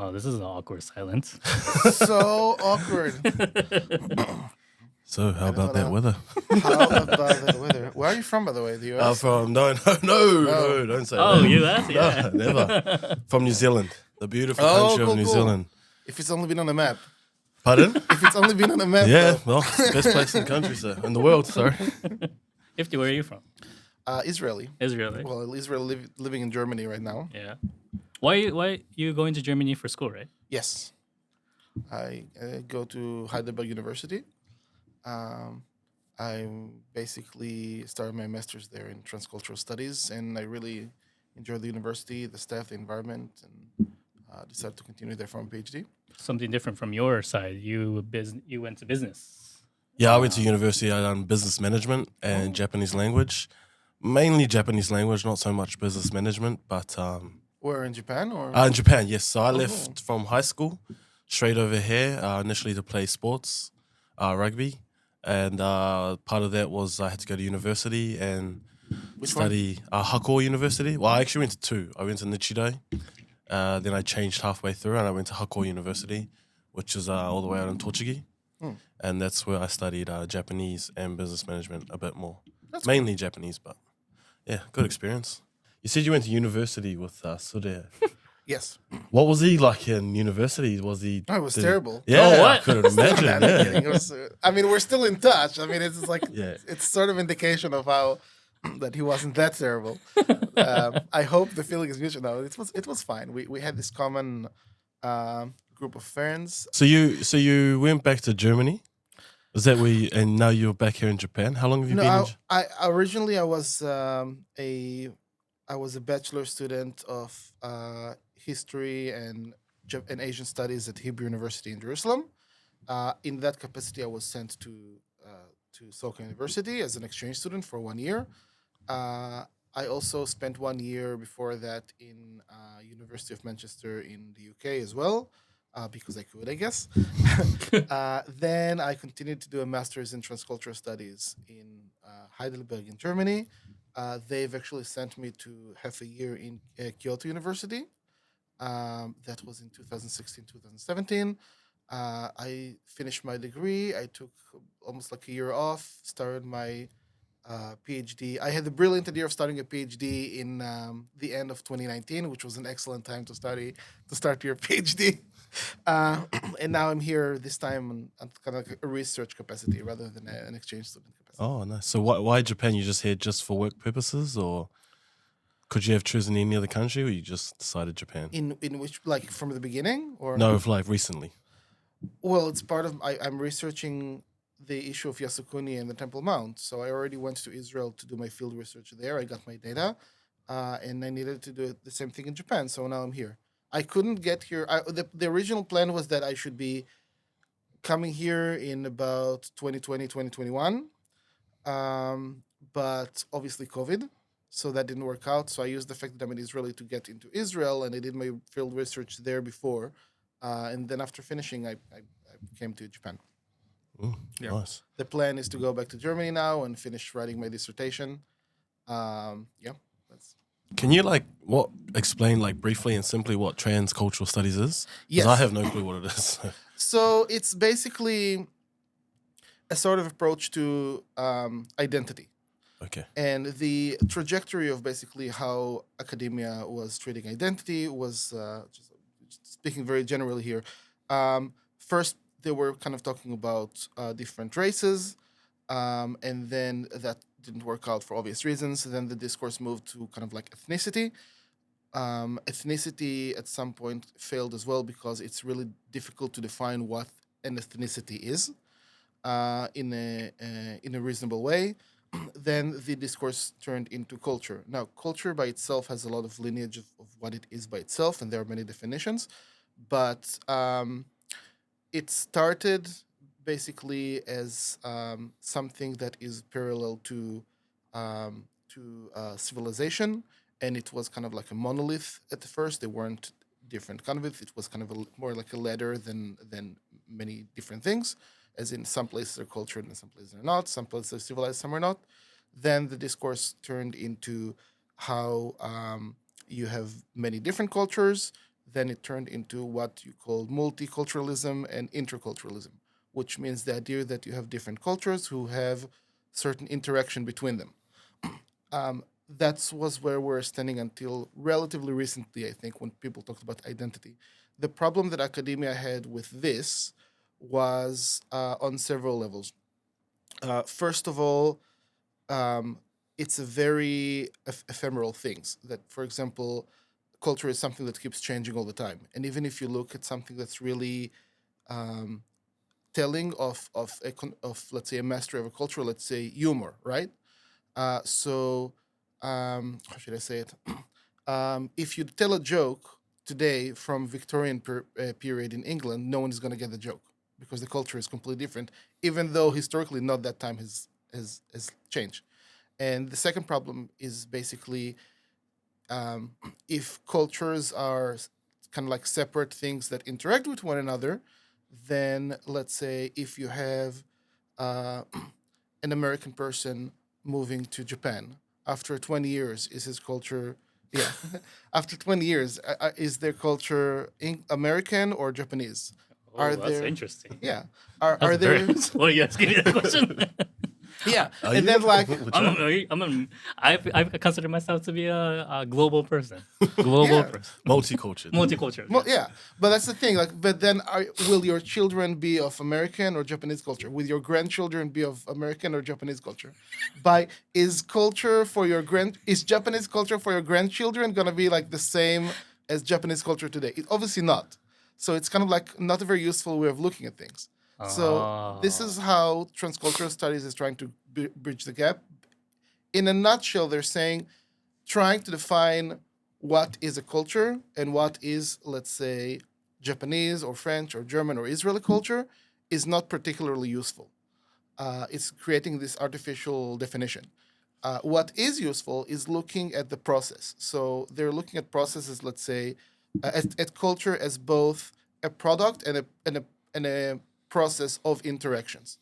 Oh, this is an awkward silence. So awkward. So, how I about don't that know. weather? How about that weather? Where are you from, by the way? The US? From no, don't say Oh, that. US? Yeah. No, never. From New Zealand, the beautiful Oh, country cool, of New cool. Zealand. If it's only been on the map. Pardon? If it's only been on the map. Yeah, though. well, it's the best place in the country, sir, in the world. Sorry. Ifty, where are you from? Israeli. Israel. Well, Israel living in Germany right now. Yeah. Why you going to Germany for school, right? Yes. I go to Heidelberg University. I basically started my master's there in Transcultural Studies, and I really enjoy the university, the staff, the environment, and decided to continue there for my PhD. Something different from your side. You went to business. Yeah, I went to university. I done business management and Japanese language, mainly Japanese language, not so much business management. But Where in Japan or? in Japan, yes. So I left from high school straight over here initially to play sports, rugby, and part of that was I had to go to university and study Hakko University. Well, I actually went to two. I went to Nichidai, then I changed halfway through and I went to Hakko University, which is all the way out in Tochigi. And that's where I studied Japanese and business management a bit more. Mainly Japanese, but yeah, good experience. You said you went to university with Suda. Yes. What was he like in university? Was he? No, it was terrible. Yeah, Oh, what? I couldn't imagine. I'm Yeah. kidding. It was, I mean, we're still in touch. I mean, it's like Yeah. it's sort of indication of how that he wasn't that terrible. I hope the feeling is mutual. No, it was fine. We had this common group of friends. So you went back to Germany? Is that where? And now you're back here in Japan. How long have you been? No, In I originally I was a bachelor student of history and Asian studies at Hebrew University in Jerusalem. In that capacity, I was sent to Soka University as an exchange student for 1 year. I also spent 1 year before that in University of Manchester in the UK as well, because I could, I guess. Then I continued to do a master's in Transcultural Studies in Heidelberg in Germany. They've actually sent me to half a year in Kyoto University. That was in 2016, 2017. I finished my degree. I took almost like a year off, started my PhD. I had the brilliant idea of starting a PhD in the end of 2019, which was an excellent time to start your PhD. And now I'm here this time on kind of like a research capacity rather than an exchange student capacity. Oh, nice. So why Japan? You just here just for work purposes, or could you have chosen any other country, or you just decided Japan? In which, like, from the beginning, or No, like recently. Well, it's part of I'm researching the issue of Yasukuni and the Temple Mount. So I already went to Israel to do my field research there. I got my data, and I needed to do the same thing in Japan. So now I'm here. I couldn't get here. The original plan was that I should be coming here in about 2020, 2021. But obviously COVID, so that didn't work out. So I used the fact that I'm in Israel to get into Israel, and I did my field research there before. And then after finishing, I came to Japan. Ooh, Yeah. Nice. The plan is to go back to Germany now and finish writing my dissertation. That's Can you explain briefly and simply what transcultural studies is? Yes. Because I have no clue what it is. So it's basically a sort of approach to identity. Okay. And the trajectory of basically how academia was treating identity was, just speaking very generally here, first they were kind of talking about different races, and then that didn't work out for obvious reasons. Then the discourse moved to kind of like ethnicity. Ethnicity at some point failed as well because it's really difficult to define what an ethnicity is in a reasonable way. Then the discourse turned into culture. Now, culture by itself has a lot of lineage of what it is by itself, and there are many definitions. But it started basically as something that is parallel to civilization, and it was kind of like a monolith at first. They weren't different convicts. It was kind of more like a ladder than many different things. As in, some places are cultured and some places are not. Some places are civilized, some are not. Then the discourse turned into how you have many different cultures. then it turned into what you call multiculturalism and interculturalism, which means the idea that you have different cultures who have certain interaction between them. That was where we're standing until relatively recently, I think, when people talked about identity. The problem that academia had with this was on several levels. First of all, um, it's a very ephemeral things that, for example, culture is something that keeps changing all the time. And even if you look at something that's really um, telling of let's say a mastery of a culture, let's say humor, right? So how should I say it? If you tell a joke today from Victorian period in England, no one is going to get the joke because the culture is completely different, even though historically not that time has changed. And the second problem is basically um, if cultures are kind of like separate things that interact with one another, then let's say if you have uh, an American person moving to Japan after 20 years, is his culture, yeah, after 20 years, is their culture American or Japanese? Oh, Are that's there, interesting. yeah, That's are very. there, What are you asking me that question? yeah, Are and you? then like, Which I'm one? a, I'm a, I consider myself to be a global person. Global yeah, person. Multicultural. Multicultural. well, Yes. yeah, but that's the thing. Like, but then, will your children be of American or Japanese culture? Will your grandchildren be of American or Japanese culture? By is Japanese culture for your grandchildren gonna be like the same as Japanese culture today? It, obviously not. So it's kind of like not a very useful way of looking at things. So this Oh. is how transcultural studies is trying to bridge the gap. In a nutshell, they're saying trying to define what is a culture and what is, let's say, Japanese or French or German or Israeli culture is not particularly useful. It's creating this artificial definition. What is useful is looking at the process. So they're looking at processes, let's say, at culture as both a product and a process of interactions.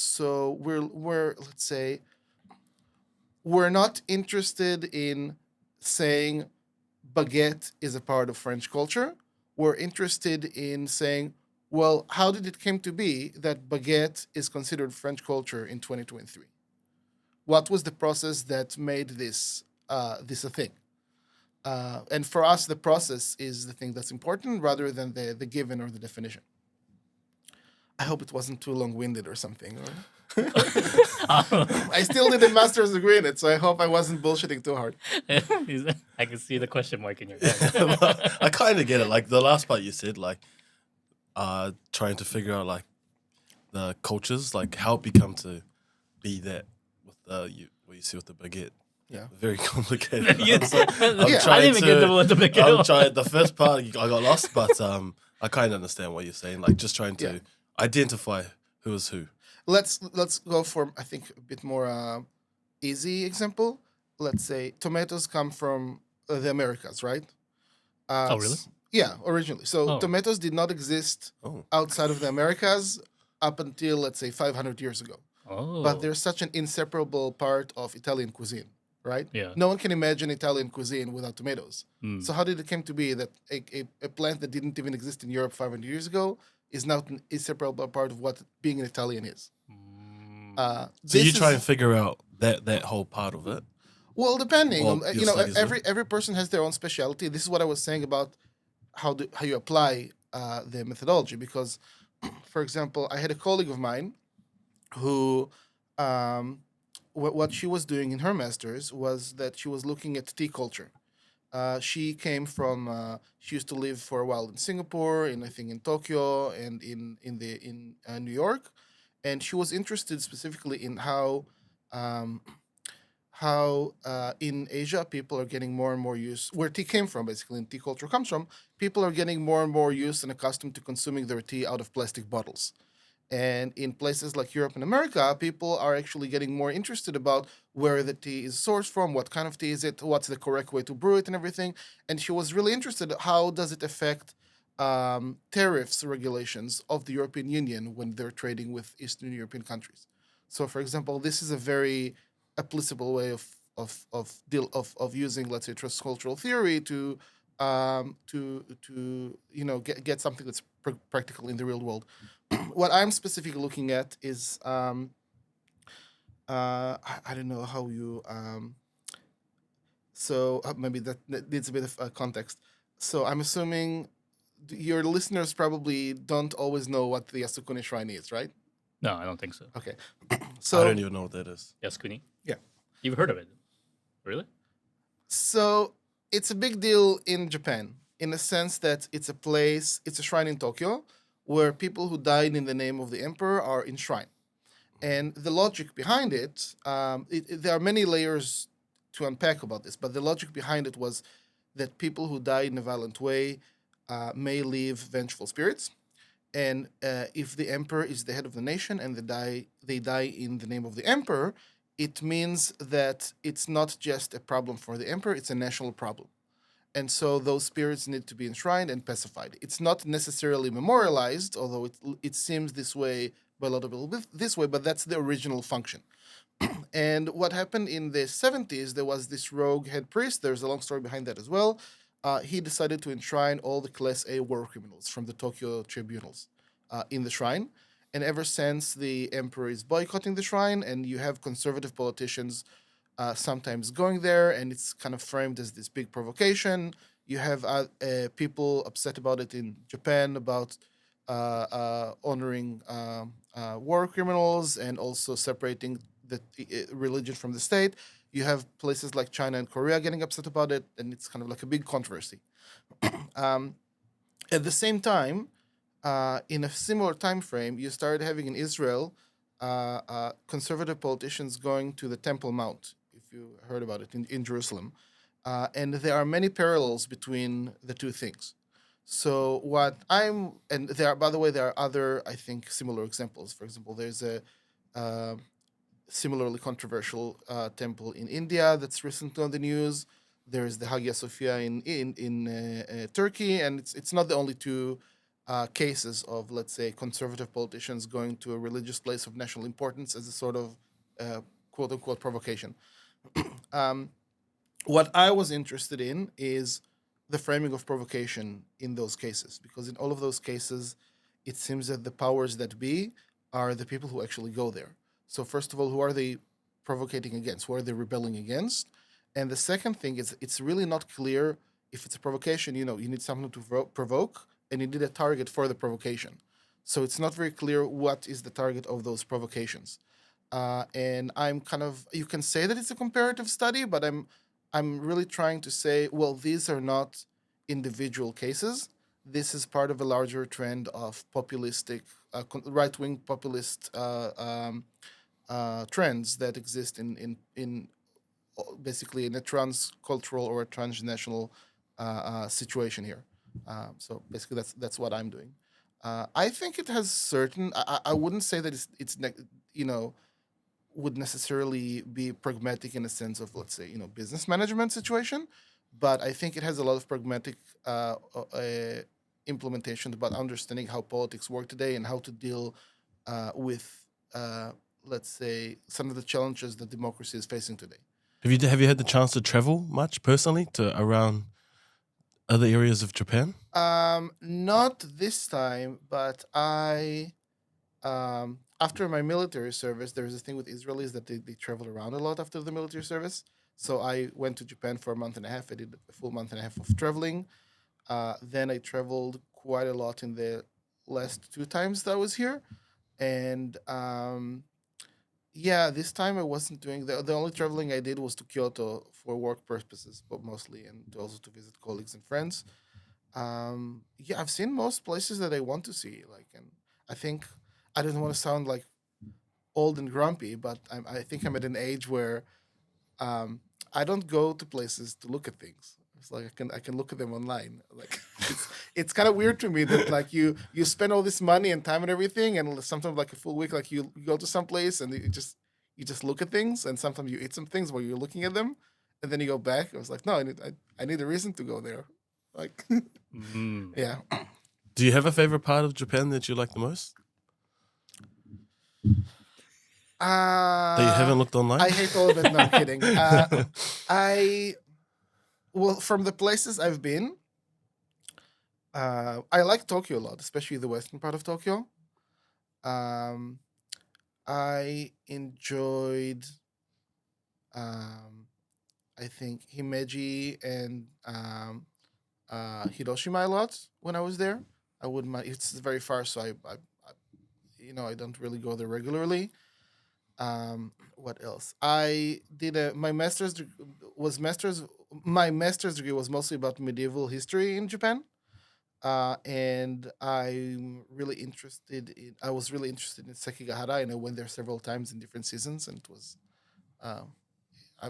So we're let's say we're not interested in saying baguette is a part of French culture. We're interested in saying, well, how did it came to be that baguette is considered French culture in 2023? What was the process that made this a thing? And for us, the process is the thing that's important rather than the given or the definition. I hope it wasn't too long-winded or something. I still did a master's degree in it, so I hope I wasn't bullshitting too hard. I can see the question mark in your head. I kind of get it. Like the last part you said, like trying to figure out like the cultures, like how it become to be that with what you see with the baguette. Yeah. Very complicated. Yeah. So I'm Yeah. I didn't even get the baguette. I'm trying. The first part I got lost, but I kind of understand what you're saying. Like just trying to Yeah. identify who is who. Let's go for I think a bit more easy example. Let's say tomatoes come from the Americas, right? Oh, really? Yeah, originally. So Oh. tomatoes did not exist Oh, outside of the Americas up until let's say 500 years ago. Oh. But they're such an inseparable part of Italian cuisine, right? Yeah. No one can imagine Italian cuisine without tomatoes. Mm. So how did it come to be that a plant that didn't even exist in Europe 500 years ago is now an inseparable part of what being an Italian is? Mm. so you This try is- and figure out that whole part of it. Well, depending Well, on your you know, studies, every person has their own specialty. This is what I was saying about how you apply the methodology. Because, for example, I had a colleague of mine who, what she was doing in her masters was that she was looking at tea culture. She came from. She used to live for a while in Singapore, and I think in Tokyo, and in New York, and she was interested specifically in um, how in Asia people are getting more and more used where tea came from, basically, and tea culture comes from. People are getting more and more used and accustomed to consuming their tea out of plastic bottles. And in places like Europe and America, people are actually getting more interested about where the tea is sourced from, what kind of tea is it, what's the correct way to brew it, and everything. And she was really interested how does it affect tariffs regulations of the European Union when they're trading with Eastern European countries. So, for example, this is a very applicable way of using, let's say, transcultural theory to get something that's practical in the real world. What I'm specifically looking at is I don't know how you so maybe that needs a bit of context. So I'm assuming your listeners probably don't always know what the Yasukuni Shrine is, right? No, I don't think so. Okay. I So don't even know what that is. Yasukuni? Yeah. You've heard of it? Really? So it's a big deal in Japan in the sense that it's a shrine in Tokyo where people who died in the name of the emperor are enshrined. And the logic behind it, there are many layers to unpack about this, but the logic behind it was that people who die in a violent way may leave vengeful spirits. And if the emperor is the head of the nation and they die in the name of the emperor, it means that it's not just a problem for the emperor, it's a national problem. And so those spirits need to be enshrined and pacified. It's not necessarily memorialized, although it seems this way by a lot of people this way, but that's the original function. And what happened in the 70s, there was this rogue head priest. There's a long story behind that as well. He decided to enshrine all the Class A war criminals from the Tokyo tribunals in the shrine. And ever since, the emperor is boycotting the shrine, and you have conservative politicians sometimes going there, and it's kind of framed as this big provocation. You have people upset about it in Japan about honoring war criminals and also separating the religion from the state. You have places like China and Korea getting upset about it, and it's kind of like a big controversy. At the same time, in a similar time frame, you started having in Israel conservative politicians going to the Temple Mount, if you heard about it, in Jerusalem. And there are many parallels between the two things. So by the way, there are other, I think, similar examples. For example, there's a similarly controversial temple in India that's recently on the news. There's the Hagia Sophia in Turkey, and it's not the only two cases of, let's say, conservative politicians going to a religious place of national importance as a sort of quote unquote provocation. What I was interested in is the framing of provocation in those cases, because in all of those cases, it seems that the powers that be are the people who actually go there. So first of all, who are they provocating against? Who are they rebelling against? And the second thing is, it's really not clear if it's a provocation. You need something to provoke, and you need a target for the provocation. So it's not very clear what is the target of those provocations. And I'm you can say that it's a comparative study, but I'm really trying to say, well, these are not individual cases. This is part of a larger trend of populistic, right-wing populist trends that exist in basically in a transcultural or a transnational situation here. So basically, that's what I'm doing. I think it has certain. I wouldn't say that it's would necessarily be pragmatic in a sense of, let's say, business management situation, but I think it has a lot of pragmatic implementation about understanding how politics work today and how to deal with, let's say, some of the challenges that democracy is facing today. Have you had the chance to travel much personally to around other areas of Japan? Not this time, but after my military service, there's a thing with Israelis that they travel around a lot after the military service. So I went to Japan for a month and a half. I did a full month and a half of traveling. Then I traveled quite a lot in the last 2 times that I was here. And this time I wasn't doing the only traveling I did was to Kyoto for work purposes, but mostly, and also to visit colleagues and friends. I've seen most places that I want to see. And I think I don't want to sound like old and grumpy, but I think I'm at an age where I don't go to places to look at things. It's like I can look at them online. It's kind of weird to me that you spend all this money and time and everything, and sometimes like a full week, you go to some place and you just look at things, and sometimes you eat some things while you're looking at them, and then you go back. I was like, no, I need a reason to go there. Yeah. Do you have a favorite part of Japan that you like the most? That you haven't looked online? I hate all of it. No, I'm kidding. Well, from the places I've been, I like Tokyo a lot, especially the western part of Tokyo. Um, I enjoyed, um, I think, Himeji and Hiroshima a lot when I was there. I wouldn't mind. It's very far, so I don't really go there regularly. What else? I did my was master's. My master's degree was mostly about medieval history in Japan, and I was really interested in Sekigahara, and I went there several times in different seasons, and it was. Um,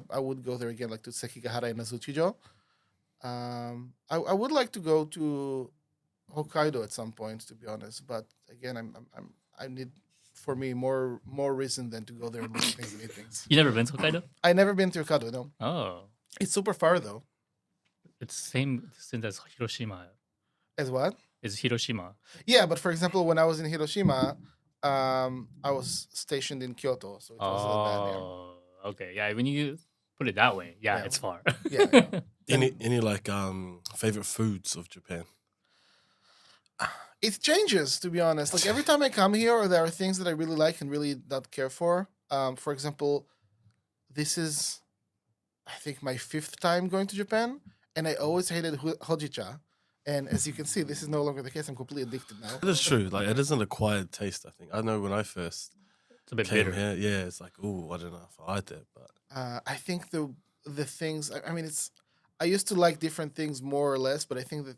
I would go there again, like to Sekigahara and Azuchijo. I would like to go to Hokkaido at some point, to be honest. But again, I need for me more reason than to go there and look at things and eat things. You never been to Hokkaido? I never been to Hokkaido. No, Oh, it's super far though. it's same distance as Hiroshima. As what? It's Hiroshima. Yeah, but for example, when I was in Hiroshima, I was stationed in Kyoto, so it was Oh, okay. Yeah, when you put it that way, yeah, Yeah. it's far. Yeah, yeah. Any like favorite foods of Japan? It changes, to be honest. Like every time I come here, or there are things that I really like and really not care for. For example, this is, I think, my fifth time going to Japan, and I always hated hojicha. And as you can see, this is no longer the case. I'm completely addicted now. It is true. Like it is an acquired taste. I think I know when I first It's a bit came bitter. here. Yeah, it's like oh, I don't know if I like that, but I think the things. I mean, it's. I used to like different things more or less, but I think that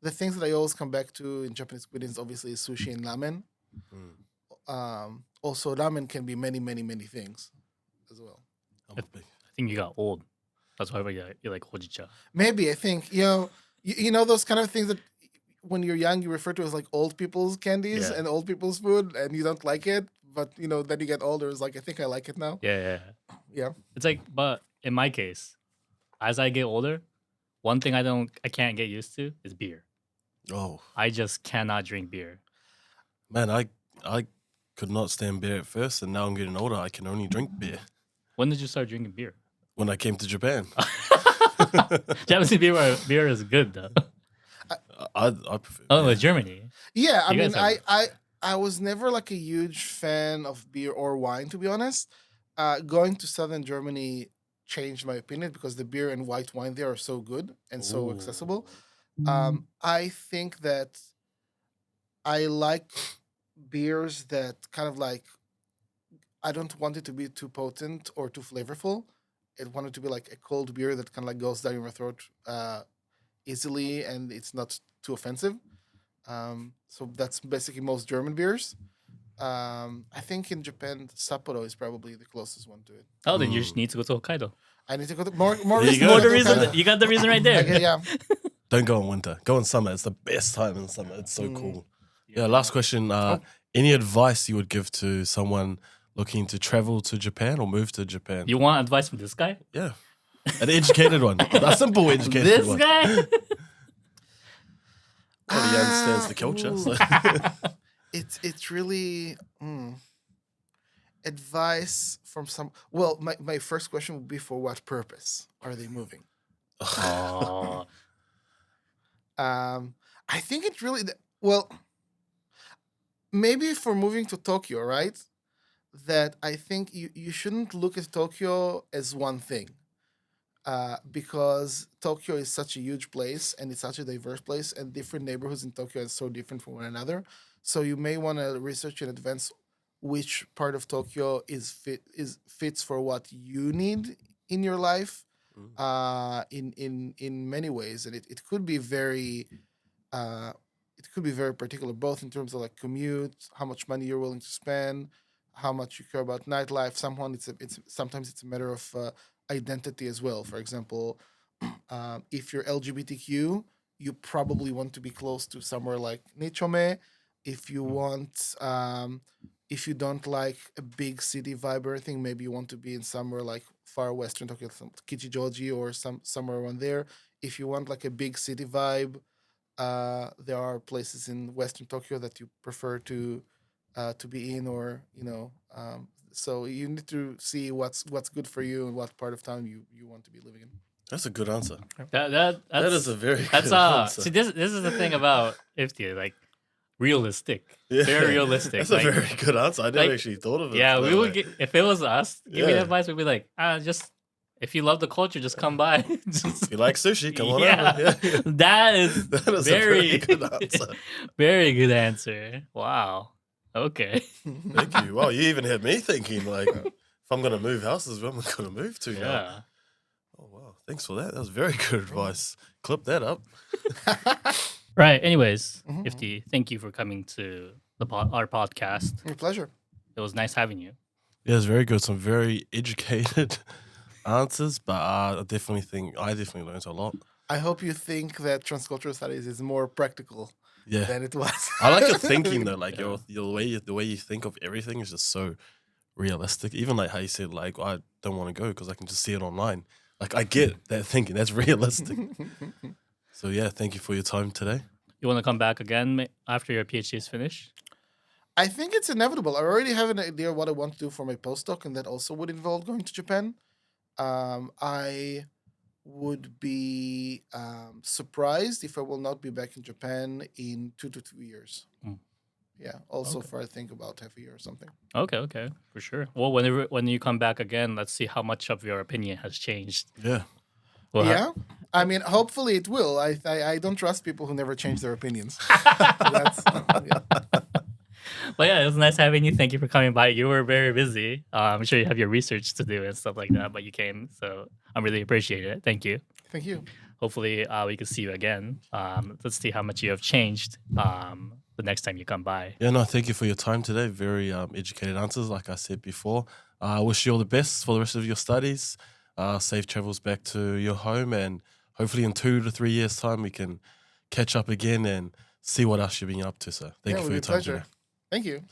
the things that I always come back to in Japanese cuisine is obviously sushi and ramen. Also, ramen can be many, many, many things as well. I'm a big. I think you got old. That's why you like hojicha. Maybe I think you know those kind of things that when you're young you refer to as like old people's candies Yeah. and old people's food, and you don't like it, but then you get older. It's like I think I like it now. Yeah. Yeah. It's like, but in my case, as I get older, one thing I can't get used to is beer. Oh I just cannot drink beer. man, I could not stand beer at first, and now I'm getting older. I can only drink beer. When did you start drinking beer? When I came to Japan, Japanese beer is good though. I prefer. Oh, beer. Germany. Yeah, I You mean, guys have- I was never like a huge fan of beer or wine, to be honest. Going to southern Germany changed my opinion because the beer and white wine there are so good and so Ooh. accessible. I think that I like beers that kind of like, I don't want it to be too potent or too flavorful. I want it to be like a cold beer that kind of like goes down your throat easily, and it's not too offensive. So that's basically most German beers. I think in Japan, Sapporo is probably the closest one to it. Oh, then you just need to go to Hokkaido. I need to go to more There you reason go. More to the go reason. Hokkaido. You got the reason right there. Okay, yeah. Don't go in winter. Go in summer. It's the best time in summer. It's so Mm. cool. Yeah. Last question. Any advice you would give to someone looking to travel to Japan or move to Japan? You want advice from this guy? Yeah. An educated one. A simple educated This one. guy? Well, he understands the culture. So. It's really advice from some. Well, my first question would be, for what purpose are they moving? Oh, I think it really well. Maybe for moving to Tokyo, right? That I think you shouldn't look at Tokyo as one thing. Because Tokyo is such a huge place and it's such a diverse place, and different neighborhoods in Tokyo are so different from one another. So you may want to research in advance which part of Tokyo fits for what you need in your life. In many ways, and it could be very uh, particular, both in terms of like commute, how much money you're willing to spend, how much you care about nightlife. It's sometimes it's a matter of identity as well. For example, if you're LGBTQ, you probably want to be close to somewhere like Nichome. If you want, if you don't like a big city vibe or anything, maybe you want to be in somewhere like far western Tokyo, Kichijoji or somewhere around there. If you want like a big city vibe, there are places in Western Tokyo that you prefer to be in, or so you need to see what's good for you and what part of town you want to be living in. That's a good answer. That Is a very that's good answer. see this is the thing about Ifty, like realistic, Yeah. very realistic. That's like, a very good answer. I never like, actually thought of it. yeah, that we would way. get if it was us giving Yeah. advice, we'd be like, just if you love the culture, just come by. Just, If you like sushi, come on yeah, over. Yeah. that is That is very a very good answer. very good answer. Wow. Okay. Thank you. Wow, you even had me thinking, like, if I'm going to move houses, where am I going to move to now? Yeah. Oh, wow. Thanks for that. That was very good advice. Clip that up. Right. Anyways, Mhm. Ifty, thank you for coming to our podcast. My pleasure. It was nice having you. Yeah, it's very good. Some very educated answers, but I definitely learned a lot. I hope you think that transcultural studies is more practical Yeah. than it was. I like your thinking though. Like Yeah. the way you think of everything is just so realistic. Even like how you said, like, I don't want to go because I can just see it online. Like, I get that thinking. That's realistic. So yeah, thank you for your time today. You want to come back again after your PhD is finished? I think it's inevitable. I already have an idea what I want to do for my postdoc, and that also would involve going to Japan. I would be surprised if I will not be back in Japan in 2 to 3 years. Mm. Yeah, also Okay. for I think about half a year or something. Okay, for sure. Well, when you come back again, let's see how much of your opinion has changed. Yeah. Well, Yeah, I mean, hopefully it will. I don't trust people who never change their opinions. That's, yeah. But yeah, it was nice having you. Thank you for coming by. You were very busy. I'm sure you have your research to do and stuff like that, but you came, so I really appreciate it. Thank you. Thank you. Hopefully, we can see you again. Let's see how much you have changed the next time you come by. Yeah, no, thank you for your time today. Very educated answers, like I said before. I wish you all the best for the rest of your studies. Safe travels back to your home, and hopefully in 2 to 3 years' time we can catch up again and see what else you've been up to. So thank Yeah, you it for would your be a time pleasure. today. Thank you.